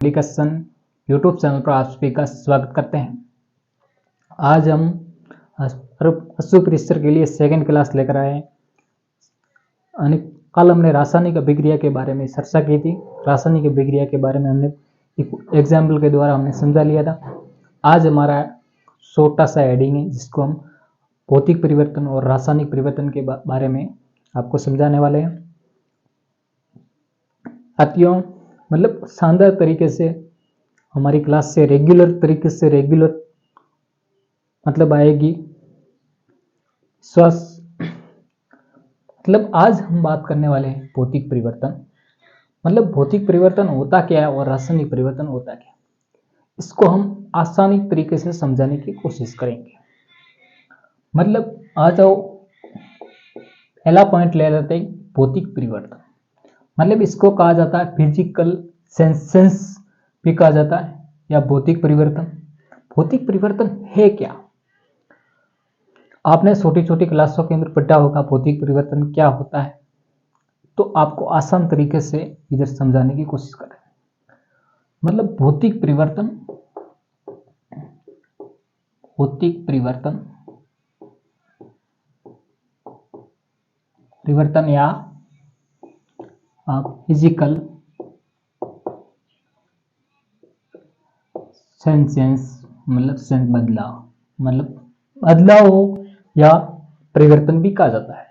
Application YouTube channel पर आप सभी का स्वागत करते हैं। आज हम अशुभ परिसर के लिए सेकंड क्लास लेकर आए हैं। कल हमने रासायनिक अभिक्रिया के बारे में चर्चा की थी। रासायनिक अभिक्रिया के बारे में हमने एक एग्जाम्पल के द्वारा हमने समझा लिया था। आज हमारा छोटा सा हेडिंग है जिसको हम भौतिक परिवर्तन और रासायनिक परिवर्तन के बारे में आपको समझाने वाले हैं। साथियों, मतलब शानदार तरीके से हमारी क्लास से रेगुलर मतलब आएगी मतलब आज हम बात करने वाले हैं भौतिक परिवर्तन। मतलब भौतिक परिवर्तन होता क्या है और रासायनिक परिवर्तन होता क्या है, इसको हम आसानी तरीके से समझाने की कोशिश करेंगे। मतलब आ जाओ, पहला पॉइंट ले लेते हैं भौतिक परिवर्तन। मतलब इसको कहा जाता है फिजिकल सेंसेस भी कहा जाता है या भौतिक परिवर्तन। भौतिक परिवर्तन है क्या? आपने छोटी छोटी क्लासों के अंदर पढ़ा होगा भौतिक परिवर्तन क्या होता है, तो आपको आसान तरीके से इधर समझाने की कोशिश करें। मतलब भौतिक परिवर्तन या फिजिकल सेंसेस मतलब सेंस बदलाव हो या परिवर्तन भी कहा जाता है।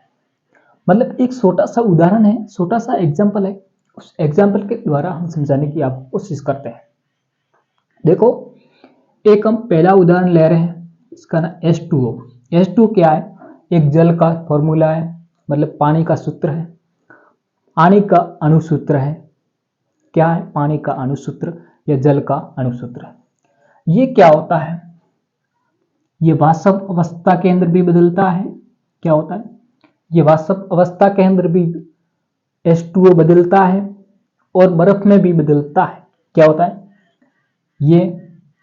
मतलब एक छोटा सा उदाहरण है, छोटा सा एग्जाम्पल है, उस एग्जाम्पल के द्वारा हम समझाने की आप कोशिश करते हैं। देखो, एक हम पहला उदाहरण ले रहे हैं, इसका ना H2O। H2 क्या है? एक जल का फॉर्मूला है, मतलब पानी का सूत्र है, पानी का अणुसूत्र है। क्या है? पानी का अणुसूत्र या जल का अणुसूत्र है। ये क्या होता है? ये वाष्प अवस्था के अंदर भी बदलता है। क्या होता है? ये वाष्प अवस्था के अंदर भी H2O बदलता है और बर्फ में भी बदलता है। क्या होता है? ये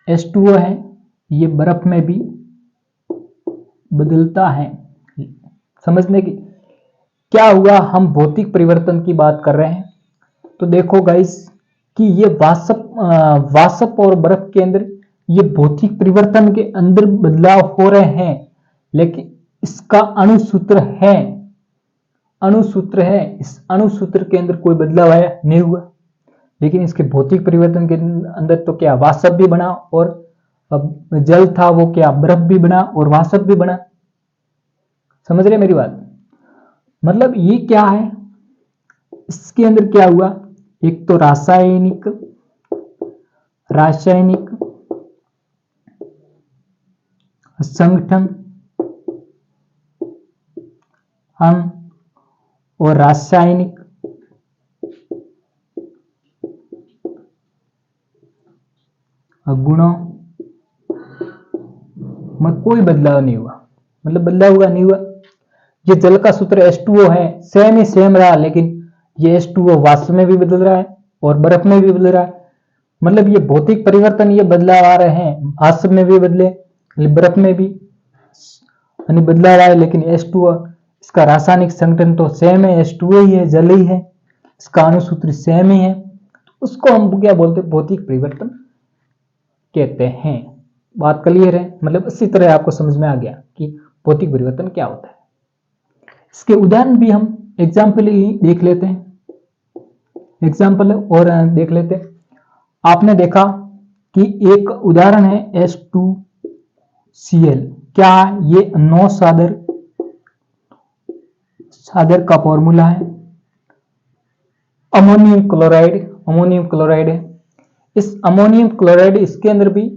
H2O है, ये बर्फ में भी बदलता है। समझने की क्या हुआ, हम भौतिक परिवर्तन की बात कर रहे हैं। तो देखो गाइस कि ये वाष्प और बर्फ के अंदर ये भौतिक परिवर्तन के अंदर बदलाव हो रहे हैं, लेकिन इसका अणुसूत्र है, इस अणुसूत्र के अंदर कोई बदलाव आया नहीं हुआ। लेकिन इसके भौतिक परिवर्तन के अंदर तो क्या वाष्प भी बना और जल था वो क्या बर्फ भी बना और वाष्प भी बना। समझ रहे मेरी बात? मतलब ये क्या है, इसके अंदर क्या हुआ, एक तो रासायनिक संगठन और रासायनिक गुणों में कोई बदलाव नहीं हुआ। मतलब बदलाव हुआ नहीं हुआ। ये जल का सूत्र H2O है, सेम रहा, लेकिन ये H2O वाष्प में भी बदल रहा है और बर्फ में भी बदल रहा है। मतलब ये भौतिक परिवर्तन, ये बदलाव आ रहे हैं, वाष्प में भी बदले, बर्फ में भी बदलाव आए, लेकिन H2O इसका रासायनिक संगठन तो सेम है, H2O ही है, जल ही है, इसका अणुसूत्र सेम ही है। उसको हम क्या बोलते हैं? भौतिक परिवर्तन कहते हैं। बात क्लियर है? मतलब इसी तरह आपको समझ में आ गया कि भौतिक परिवर्तन क्या होता है। इसके उदाहरण भी हम एग्जाम्पल ही देख लेते हैं, आपने देखा कि एक उदाहरण है H2Cl। क्या? ये 9 सादर का फॉर्मूला है। अमोनियम क्लोराइड है। इस अमोनियम क्लोराइड, इसके अंदर भी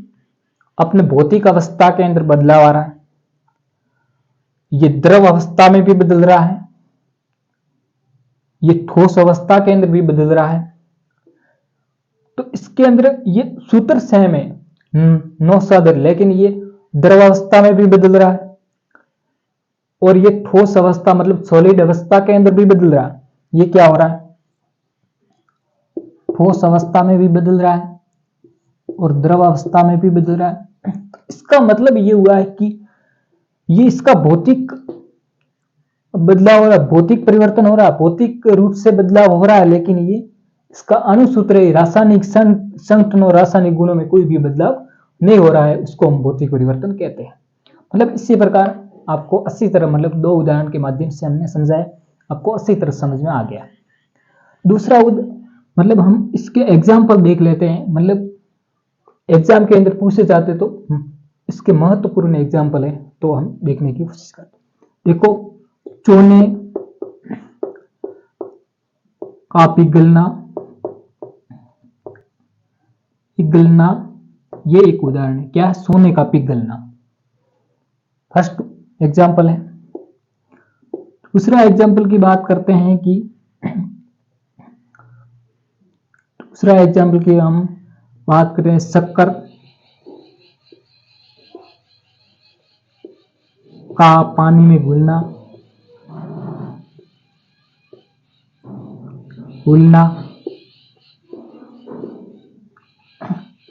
अपने भौतिक अवस्था के अंदर बदलाव आ रहा है। ये द्रव अवस्था में भी बदल रहा है, ये ठोस अवस्था के अंदर भी बदल रहा है। तो इसके अंदर ये सूत्र सेम है, 9 सादर, लेकिन ये द्रव अवस्था में भी बदल रहा है और ये ठोस अवस्था मतलब सॉलिड अवस्था के अंदर भी बदल रहा है। ये क्या हो रहा है? ठोस अवस्था में भी बदल रहा है और द्रव अवस्था में भी बदल रहा है। इसका मतलब ये हुआ है कि ये इसका भौतिक बदलाव हो रहा है, भौतिक परिवर्तन हो रहा है, भौतिक रूप से बदलाव हो रहा है, लेकिन ये इसका अणुसूत्र रासायनिक संगठन और रासायनिक गुणों में कोई भी बदलाव नहीं हो रहा है, उसको हम भौतिक परिवर्तन कहते हैं। मतलब इसी प्रकार आपको अच्छी तरह, मतलब 2 उदाहरण के माध्यम से हमने समझाया, आपको अच्छी तरह समझ में आ गया। दूसरा मतलब हम इसके एग्जाम्पल देख लेते हैं, मतलब एग्जाम के अंदर पूछे जाते तो इसके महत्वपूर्ण एग्जाम्पल है, तो हम देखने की कोशिश करते हैं। देखो, चूने का पिघलना, ये एक उदाहरण है। क्या है? सोने का पिघलना, फर्स्ट एग्जाम्पल है। दूसरा एग्जाम्पल की बात करते हैं कि दूसरा एग्जाम्पल की हम बात करें, शक्कर का पानी में घुलना,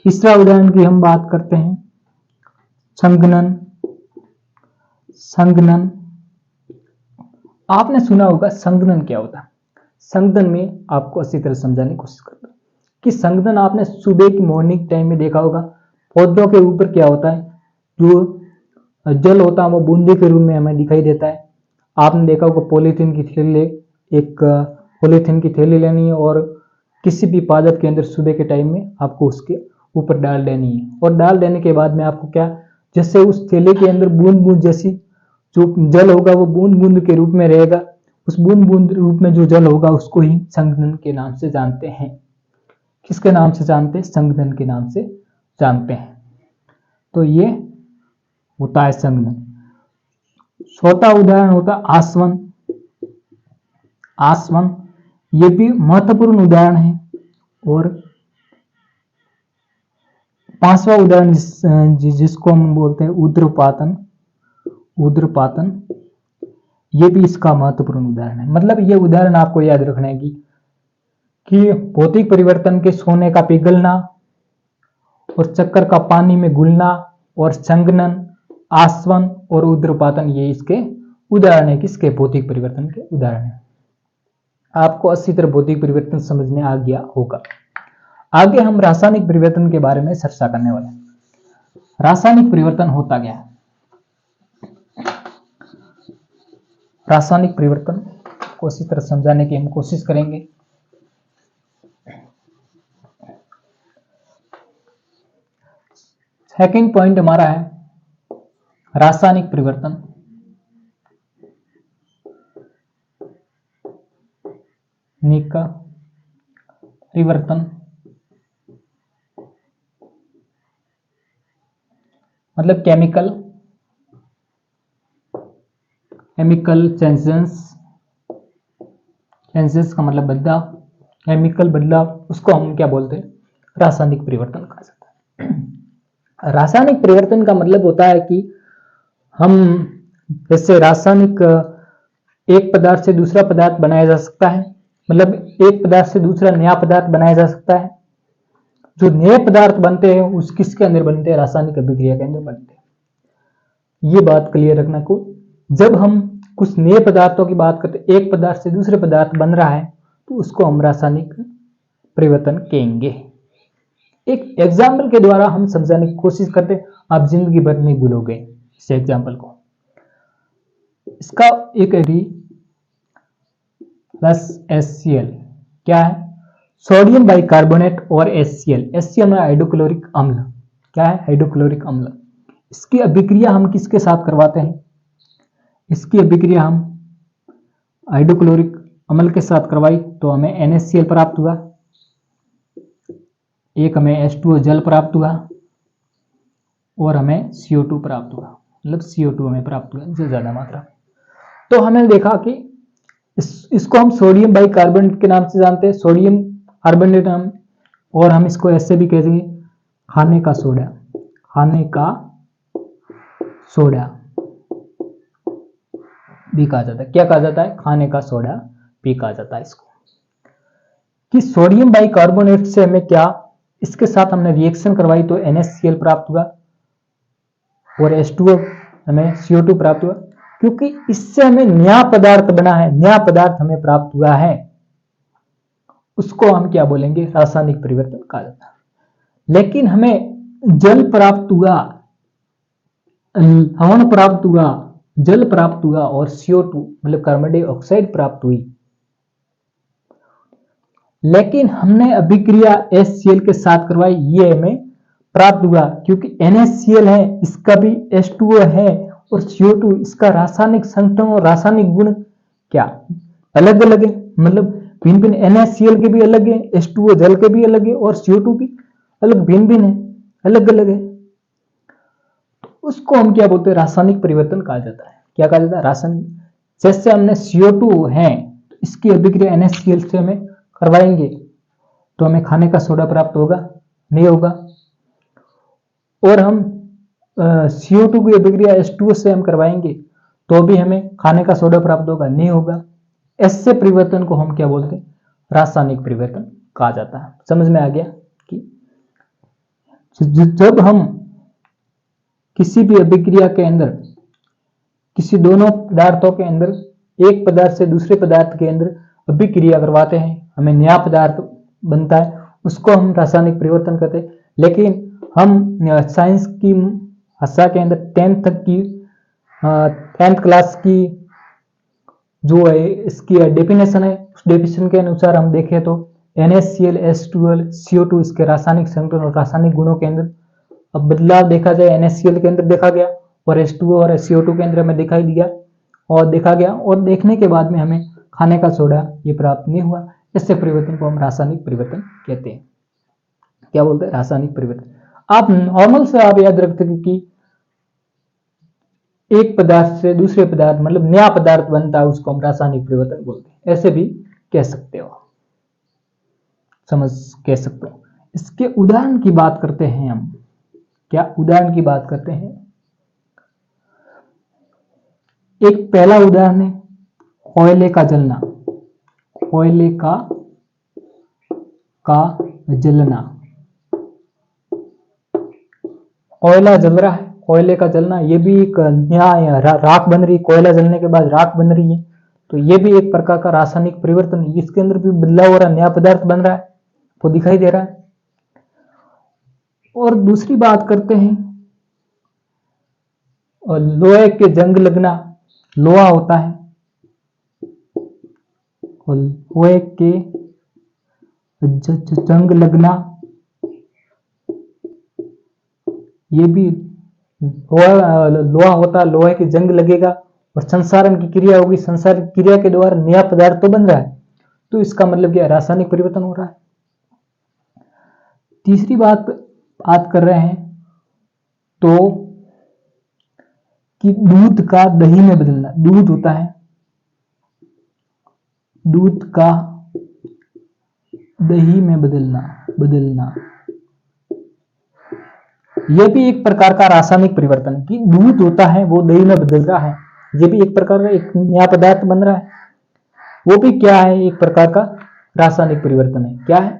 तीसरा उदाहरण की हम बात करते हैं, संघनन। आपने सुना होगा संघनन क्या होता है। संघनन में आपको अच्छी तरह समझाने की कोशिश करता हूं कि संघनन आपने सुबह की मॉर्निंग टाइम में देखा होगा। पौधों के ऊपर क्या होता है, जो जल होता है वो बूंदे के रूप में हमें दिखाई देता है। आपने देखा होगा पॉलीथीन की थैली लेनी है और किसी भी पादप के अंदर सुबह के टाइम में आपको उसके ऊपर डाल देनी है, और डाल देने के बाद में आपको क्या, जैसे उस थैले के अंदर बूंद बूंद जैसी जो जल होगा वो बूंद बूंद के रूप में रहेगा। उस बूंद बूंद रूप में जो जल होगा उसको ही संघनन के नाम से जानते हैं। किसके नाम से जानते हैं? संघनन के नाम से जानते हैं। तो ये होता है संघनन। चौथा उदाहरण होता है आसवन। ये भी महत्वपूर्ण उदाहरण है। और पांचवा उदाहरण जिसको हम बोलते हैं ऊर्ध्वपातन, ये भी इसका महत्वपूर्ण उदाहरण है। मतलब ये उदाहरण आपको याद रखना है कि भौतिक परिवर्तन के सोने का पिघलना और चक्कर का पानी में घुलना और संघनन, आसवन और ऊर्ध्वपातन, ये इसके उदाहरण है। किसके? भौतिक परिवर्तन के उदाहरण है। आपको अच्छी तरह भौतिक परिवर्तन समझ में आ गया होगा। आगे हम रासायनिक परिवर्तन के बारे में चर्चा करने वाले हैं। रासायनिक परिवर्तन होता क्या है? रासायनिक परिवर्तन को अच्छी तरह समझाने की हम कोशिश करेंगे। सेकंड पॉइंट हमारा है रासायनिक परिवर्तन। मतलब केमिकल चेंजेस का मतलब बदलाव, केमिकल बदलाव, उसको हम क्या बोलते हैं? रासायनिक परिवर्तन कहा जाता है। रासायनिक परिवर्तन का मतलब होता है कि हम जैसे रासायनिक एक पदार्थ से दूसरा पदार्थ बनाया जा सकता है, मतलब एक पदार्थ से दूसरा नया पदार्थ बनाया जा सकता है। जो नए पदार्थ बनते हैं उस किसके अंदर बनते हैं? रासायनिक अभिक्रिया के अंदर बनते हैं। ये बात क्लियर रखना को, जब हम कुछ नए पदार्थों की बात करते हैं, एक पदार्थ से दूसरे पदार्थ बन रहा है, तो उसको हम रासायनिक परिवर्तन कहेंगे। एक एग्जाम्पल के द्वारा हम समझाने की कोशिश करते हैं, आप जिंदगी भर नहीं भूलोगे इस एग्जाम्पल को। इसका एक प्लस HCl क्या है? सोडियम बाइकार्बोनेट और HCl में हाइड्रोक्लोरिक अम्ल। क्या है? हाइड्रोक्लोरिक अम्ल। इसकी अभिक्रिया हम किसके साथ करवाते हैं? इसकी अभिक्रिया हम हाइड्रोक्लोरिक अम्ल के साथ करवाई तो हमें NaCl प्राप्त हुआ, एक हमें H2O जल प्राप्त हुआ और हमें CO2 प्राप्त हुआ। मतलब CO2 हमें प्राप्त हुआ जो ज्यादा मात्रा। तो हमने देखा कि इसको हम सोडियम बाइकार्बोनेट के नाम से जानते हैं, सोडियम कार्बोनेट नाम, और हम इसको ऐसे भी कहते हैं खाने का सोडा भी कहा जाता है। क्या कहा जाता है? खाने का सोडा भी कहा जाता है इसको। कि सोडियम बाइकार्बोनेट से हमें क्या, इसके साथ हमने रिएक्शन करवाई तो NaCl प्राप्त हुआ और H2O हमें CO2 प्राप्त हुआ, क्योंकि इससे हमें नया पदार्थ बना है, नया पदार्थ हमें प्राप्त हुआ है। उसको हम क्या बोलेंगे, रासायनिक परिवर्तन कहा जाता है। लेकिन हमें जल प्राप्त हुआ, हवन प्राप्त हुआ, जल प्राप्त हुआ और CO2 मतलब कार्बन डाइऑक्साइड प्राप्त हुई, लेकिन हमने अभिक्रिया HCl के साथ करवाई, ये हमें प्राप्त हुआ क्योंकि NaCl है, इसका भी H2O है और CO2, इसका रासायनिक संगठन और रासायनिक गुण क्या अलग अलग है, मतलब भिन्न भिन्न। NaCl के भी अलग है, H2O जल के भी अलग है और CO2 भी अलग भिन्न भिन्न है, अलग अलग है। तो उसको हम क्या बोलते हैं, रासायनिक परिवर्तन कहा जाता है। क्या कहा जाता है, रासायनिक। जैसे हमने CO2 है तो इसकी अभिक्रिया NaCl से हमें करवाएंगे तो हमें खाने का सोडा प्राप्त होगा, नहीं होगा। और हम CO2 की अभिक्रिया H2O से हम करवाएंगे तो भी हमें खाने का सोडा प्राप्त होगा, नहीं होगा। ऐसे परिवर्तन को हम क्या बोलते हैं, रासायनिक परिवर्तन कहा जाता है। समझ में आ गया कि जब हम किसी भी अभिक्रिया के अंदर, किसी दोनों पदार्थों के अंदर, एक पदार्थ से दूसरे पदार्थ के अंदर अभिक्रिया करवाते हैं, हमें नया पदार्थ बनता है, उसको हम रासायनिक परिवर्तन कहते हैं। लेकिन हम साइंस की भाषा के अंदर 10th तक की 10th क्लास की जो है इसकी डेफिनेशन है, उस डेफिनेशन के अनुसार हम देखें तो NaCl, H2O, CO2 इसके रासायनिक संगठन और रासायनिक गुणों के अंदर अब बदलाव देखा जाए, NaCl के अंदर देखा गया और H2O और CO2 के अंदर हमें दिखाई दिया और देखा गया, और देखने के बाद में हमें खाने का सोडा ये प्राप्त नहीं हुआ। ऐसे परिवर्तन को हम रासायनिक परिवर्तन कहते हैं। क्या बोलते हैं, रासायनिक परिवर्तन। आप नॉर्मल से आप याद रखते हैं कि एक पदार्थ से दूसरे पदार्थ मतलब नया पदार्थ बनता है, उसको हम रासायनिक परिवर्तन बोलते हैं। ऐसे भी कह सकते हो, समझ कह सकते हो। इसके उदाहरण की बात करते हैं हम। क्या उदाहरण की बात करते हैं, एक पहला उदाहरण है कोयले का जलना। कोयले का जलना, कोयला जल रहा है, कोयले का जलना, ये भी एक नया राख बन रही, कोयला जलने के बाद राख बन रही है, तो ये भी एक प्रकार का रासायनिक परिवर्तन है। इसके अंदर भी बदलाव हो रहा है, नया पदार्थ बन रहा है, वो दिखाई दे रहा है। और दूसरी बात करते हैं, और लोहे के जंग लगना, लोहा होता है और लोहे के जंग लगना, ये भी लोहा होता है, लोहे की जंग लगेगा और संसारण की क्रिया होगी, संसारण की क्रिया के द्वारा नया पदार्थ तो बन रहा है, तो इसका मतलब क्या, रासायनिक परिवर्तन हो रहा है। तीसरी बात कर रहे हैं तो कि दूध का दही में बदलना। दूध होता है, दूध का दही में बदलना, यह भी एक प्रकार का रासायनिक परिवर्तन कि दूध होता है वो दही में बदल रहा है, ये भी एक प्रकार का एक नया पदार्थ बन रहा है, वो भी क्या है, एक प्रकार का रासायनिक परिवर्तन है। क्या है,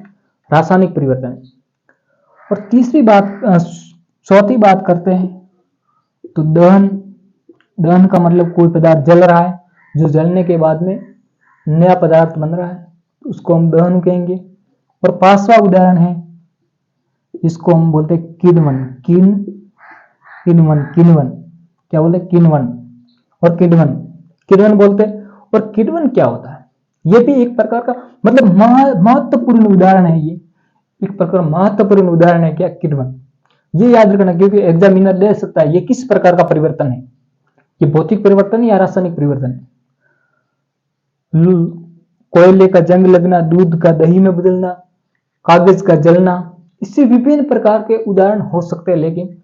रासायनिक परिवर्तन है। और तीसरी बात, चौथी बात करते हैं तो दहन। दहन का मतलब कोई पदार्थ जल रहा है, जो जलने के बाद में नया पदार्थ बन रहा है, उसको हम दहन कहेंगे। और पांचवा उदाहरण है, इसको हम बोलते हैं किण्वन। किण्वन क्या बोलते हैं, किण्वन और किण्वन बोलते हैं। और किण्वन क्या होता है, ये भी एक प्रकार का मतलब महत्वपूर्ण उदाहरण है, ये एक प्रकार महत्वपूर्ण उदाहरण है। क्या, किण्वन, ये याद रखना क्योंकि एग्जामिनर ले सकता है ये किस प्रकार का परिवर्तन है, ये भौतिक परिवर्तन या रासायनिक परिवर्तन है। कोयले का जंग लगना, दूध का दही में बदलना, कागज का जलना, इससे विभिन्न प्रकार के उदाहरण हो सकते हैं। लेकिन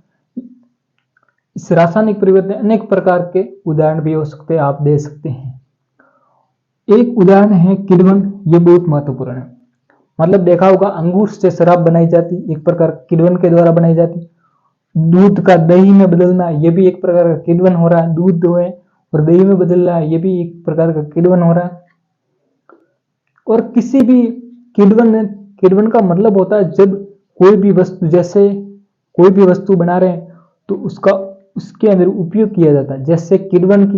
इस रासायनिक परिवर्तन अनेक प्रकार के उदाहरण भी हो सकते हैं, आप दे सकते हैं। एक उदाहरण है किण्वन, ये बहुत महत्वपूर्ण है। मतलब देखा होगा अंगूर से शराब बनाई जाती, एक प्रकार किण्वन के द्वारा बनाई जाती। दूध का दही में बदलना, ये भी एक प्रकार का किण्वन हो रहा है। दूध है और दही में बदल रहा है, ये भी एक प्रकार का किण्वन हो रहा है। और किसी भी किण्वन का मतलब होता है जब कोई भी वस्तु, जैसे कोई भी वस्तु बना रहे हैं तो उसके अंदर उपयोग किया जाता है। जैसे किण्वन की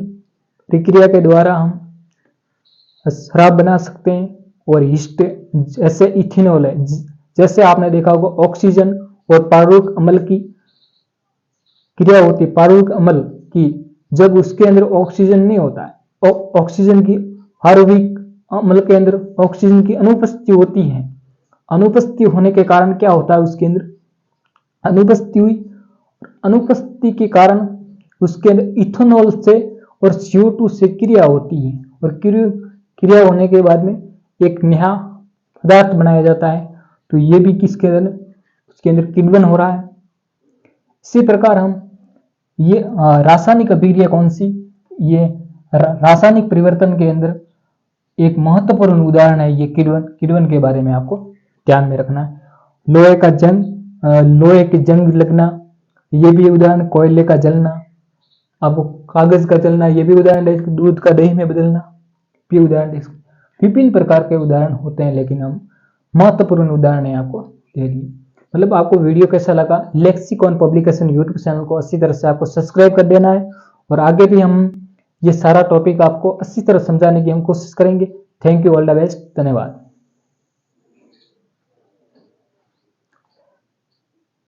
प्रक्रिया के द्वारा हम शराब बना सकते हैं और हिस्ट जैसे इथेनॉल है, जैसे आपने देखा होगा ऑक्सीजन और पारुक अम्ल की क्रिया होती है, पारुक अम्ल की, जब उसके अंदर ऑक्सीजन नहीं होता है, ऑक्सीजन की हार्विक अम्ल के अंदर ऑक्सीजन की अनुपस्थिति होती है। अनुपस्थिति होने के कारण क्या होता है, उसके अंदर अनुपस्थिति हुई, अनुपस्थिति के कारण उसके अंदर इथेनॉल से और CO2 से क्रिया होती है, और क्रिया होने के बाद में एक नया पदार्थ बनाया जाता है। तो ये भी किसके अंदर, उसके अंदर किण्वन हो रहा है। इसी प्रकार हम ये रासायनिक अभिक्रिया कौन सी, ये रासायनिक परिवर्तन के अंदर एक महत्वपूर्ण उदाहरण है ये किण्वन के बारे में आपको ध्यान में रखना है। लोहे की जंग लगना, ये भी उदाहरण, कोयले का जलना, आपको कागज का जलना, ये भी उदाहरण है। दूध का दही में बदलना, ये उदाहरण। विभिन्न प्रकार के उदाहरण होते हैं, लेकिन हम महत्वपूर्ण उदाहरण है आपको दे दिए। मतलब आपको वीडियो कैसा लगा, लेक्सिकॉन पब्लिकेशन यूट्यूब चैनल को अच्छी तरह से आपको सब्सक्राइब कर देना है, और आगे भी हम ये सारा टॉपिक आपको अच्छी तरह समझाने की हम कोशिश करेंगे। Thank you, all the best, धन्यवाद।